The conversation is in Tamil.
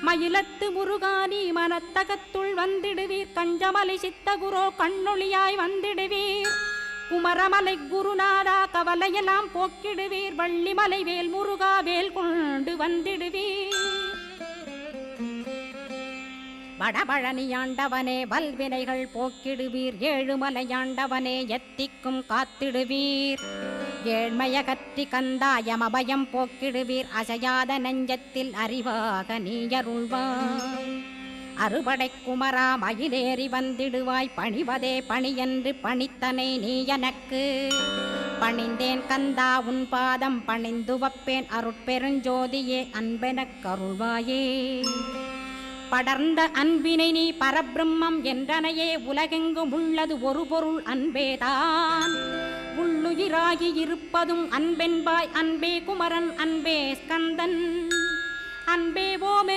மயிலத்து முருகானி மனத்தகத்துள் வந்திடுவீர் கஞ்சமலை சித்தகுரோ கண்ணொளியாய் வந்திடுவீர் குமரமலை குருநாதா கவலையெல்லாம் போக்கிடுவீர் வள்ளிமலை வேல் முருகா வேல் கொண்டு வந்திடுவீர் வடபழனியாண்டவனே வல்வினைகள் போக்கிடுவீர் ஏழுமலையாண்டவனே எத்திக்கும் காத்திடுவீர் ஏழ்மையகற்றி கந்தாயமபயம் போக்கிடுவீர் அசையாத நெஞ்சத்தில் அறிவாக நீயருள்வாய் அறுபடை குமரா மயிலேறி வந்திடுவாய் பணிவதே பணியென்று பணித்தனை நீ எனக்கு பணிந்தேன் கந்தா உன் பாதம் பணிந்து வப்பேன் அருட்பெருஞ்சோதியே அன்பெனக் கருள்வாயே படர்ந்த அன்பினை நீ பரபிரம்மம் என்றனையே உலகெங்கும் உள்ளது ஒரு பொருள் அன்பேதான் உள்ளுயிராகி இருப்பதும் அன்பென்பாய் அன்பே குமரன் அன்பே ஸ்கந்தன் அன்பே ஓமென்